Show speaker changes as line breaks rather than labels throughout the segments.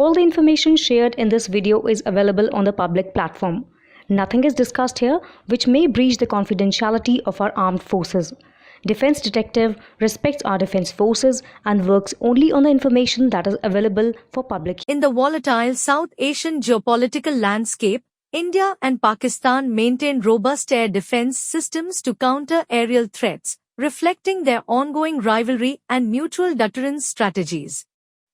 All the information shared in this video is available on the public platform. Nothing is discussed here which may breach the confidentiality of our armed forces. Defense Detective respects our defense forces and works only on the information that is available for public.
In the volatile South Asian geopolitical landscape, India and Pakistan maintain robust air defense systems to counter aerial threats, reflecting their ongoing rivalry and mutual deterrence strategies.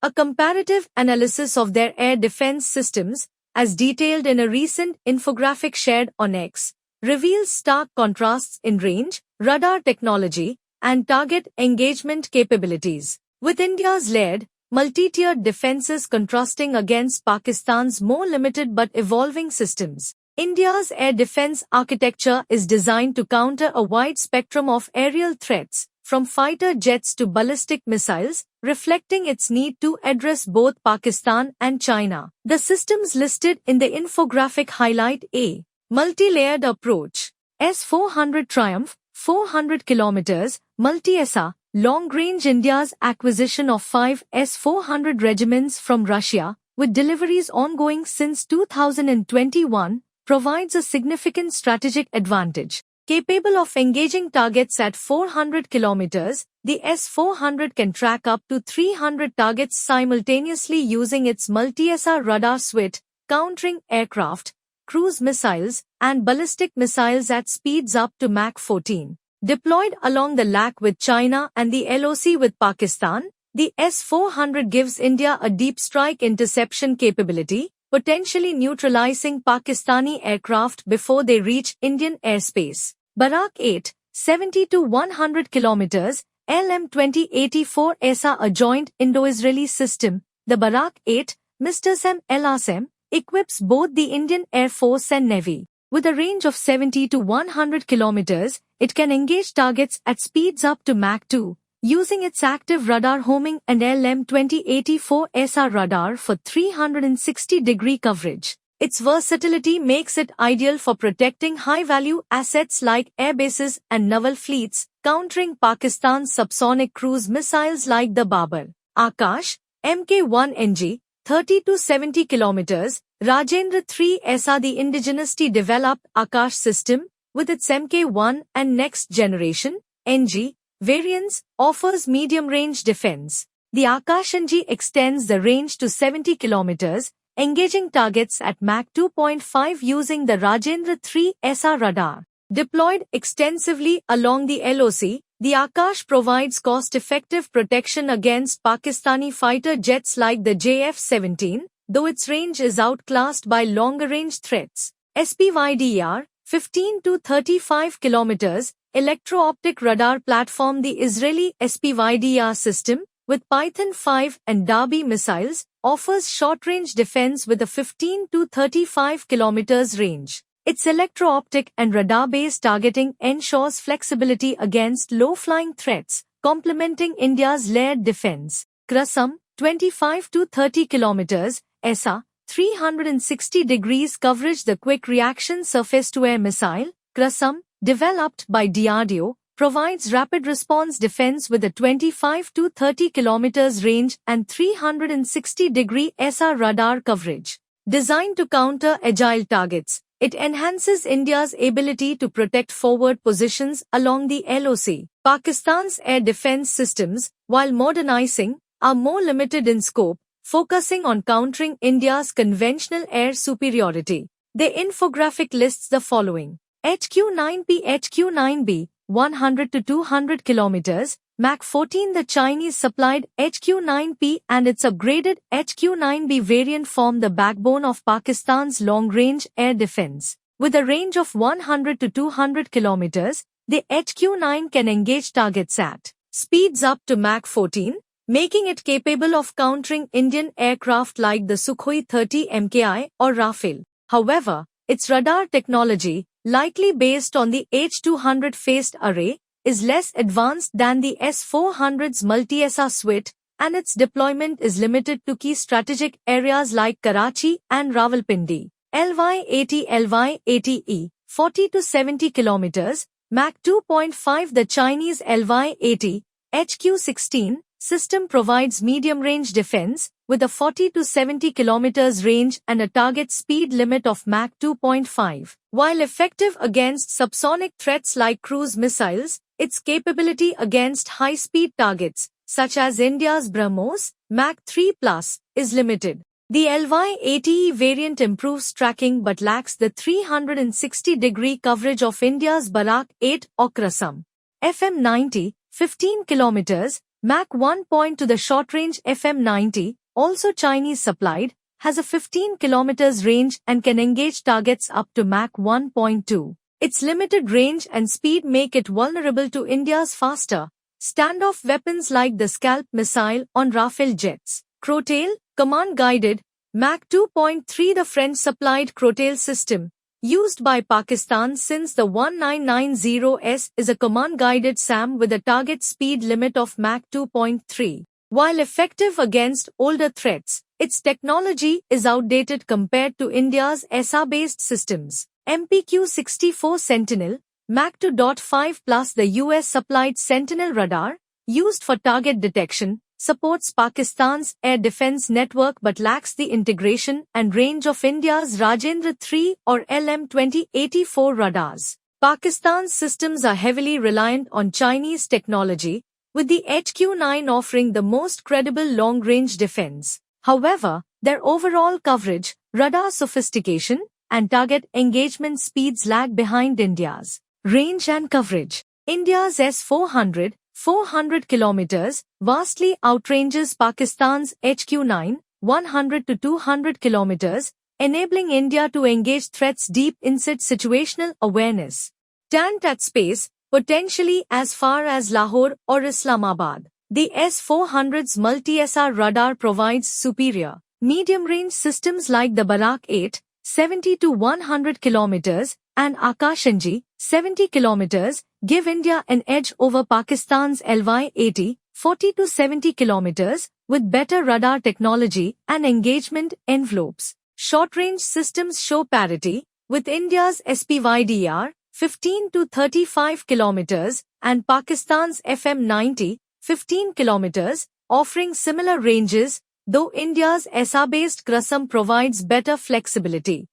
A comparative analysis of their air defense systems, as detailed in a recent infographic shared on X, reveals stark contrasts in range, radar technology, and target engagement capabilities. With India's layered, multi-tiered defenses contrasting against Pakistan's more limited but evolving systems, India's air defense architecture is designed to counter a wide spectrum of aerial threats, from fighter jets to ballistic missiles, reflecting its need to address both Pakistan and China. The systems listed in the infographic highlight a multi-layered approach. S-400 Triumph, 400 km, multi-ESA, long-range. India's acquisition of 5 S-400 regiments from Russia, with deliveries ongoing since 2021, provides a significant strategic advantage. Capable of engaging targets at 400 km, the S-400 can track up to 300 targets simultaneously using its multi-ESA radar suite, countering aircraft, cruise missiles, and ballistic missiles at speeds up to Mach 14. Deployed along the LAC with China and the LOC with Pakistan, the S-400 gives India a deep strike interception capability, potentially neutralizing Pakistani aircraft before they reach Indian airspace. Barak-8, 70 to 100 km, LM-2084 ESA, a joint Indo-Israeli system. The Barak-8, MSAM LRSAM, equips both the Indian Air Force and Navy. With a range of 70 to 100 km, it can engage targets at speeds up to Mach 2, using its active radar homing and LM-2084 ESA radar for 360-degree coverage. Its versatility makes it ideal for protecting high-value assets like airbases and naval fleets, countering Pakistan's subsonic cruise missiles like the Babar. Akash, Mk-1NG, 30 to 70 km, Rajendra 3 ESA, the indigenously developed Akash system, with its Mk-1 and next generation, NG, variants, offers medium-range defense. The Akash NG extends the range to 70 km, engaging targets at Mach 2.5 using the Rajendra 3 ESA radar. Deployed extensively along the LOC, the Akash provides cost-effective protection against Pakistani fighter jets like the JF-17, though its range is outclassed by longer-range threats. SPYDR, 15 to 35 km, electro-optic radar platform. The Israeli SPYDR system, with Python 5 and Darby missiles, offers short-range defense with a 15 to 35 km range. Its electro-optic and radar-based targeting ensures flexibility against low-flying threats, complementing India's layered defense. QRSAM, 25 to 30 km, ESA, 360 degrees coverage. The quick reaction surface-to-air missile, QRSAM, developed by DRDO, provides rapid response defense with a 25 to 30 km range and 360-degree ESA radar coverage. Designed to counter agile targets, it enhances India's ability to protect forward positions along the LOC. Pakistan's air defense systems, while modernizing, are more limited in scope, focusing on countering India's conventional air superiority. The infographic lists the following: HQ-9P, HQ-9B, 100 to 200 km, Mach 14. The Chinese-supplied HQ-9P and its upgraded HQ-9B variant form the backbone of Pakistan's long-range air defense. With a range of 100 to 200 km, the HQ-9 can engage targets at speeds up to Mach 14, making it capable of countering Indian aircraft like the Sukhoi 30 MKI or Rafale. However, its radar technology, likely based on the H-200 phased array, is less advanced than the S-400's multi-ESA suite, and its deployment is limited to key strategic areas like Karachi and Rawalpindi. LY-80 LY-80E, 40 to 70 km, Mach 2.5. The Chinese LY-80, HQ-16, system provides medium-range defense with a 40 to 70 kilometers range and a target speed limit of Mach 2.5. While effective against subsonic threats like cruise missiles, its capability against high-speed targets, such as India's BrahMos, Mach 3+, is limited. The LY-80E variant improves tracking but lacks the 360-degree coverage of India's Barak 8 or Krasam. FM-90, 15 km, Mach 1. To the short-range FM-90, also Chinese-supplied, has a 15 km range and can engage targets up to Mach 1.2. Its limited range and speed make it vulnerable to India's faster standoff weapons like the Scalp missile on Rafale jets. Crotale, command-guided, Mach 2.3. The French-supplied Crotale system, used by Pakistan since the 1990s, is a command-guided SAM with a target speed limit of Mach 2.3. While effective against older threats, its technology is outdated compared to India's SR-based systems. MPQ-64 Sentinel, Mach 2.5+. The US-supplied Sentinel radar, used for target detection, supports Pakistan's air defense network but lacks the integration and range of India's Rajendra 3 or LM-2084 radars. Pakistan's systems are heavily reliant on Chinese technology, with the HQ-9 offering the most credible long-range defense. However, their overall coverage, radar sophistication, and target engagement speeds lag behind India's. Range and coverage. India's S-400, 400 kilometers, vastly outranges Pakistan's HQ-9, 100 to 200 kilometers, enabling India to engage threats deep inside situational awareness. Tant at space, potentially as far as Lahore or Islamabad. The S-400's multi-SR radar provides superior, medium-range systems like the Barak 8, 70 to 100 kilometers, and Akashanji, 70 kilometers, give India an edge over Pakistan's LY-80, 40 to 70 kilometers, with better radar technology and engagement envelopes. Short-range systems show parity, with India's SPY-DR, 15 to 35 kilometers, and Pakistan's FM-90, 15 kilometers, offering similar ranges, though India's SR-based Krasam provides better flexibility.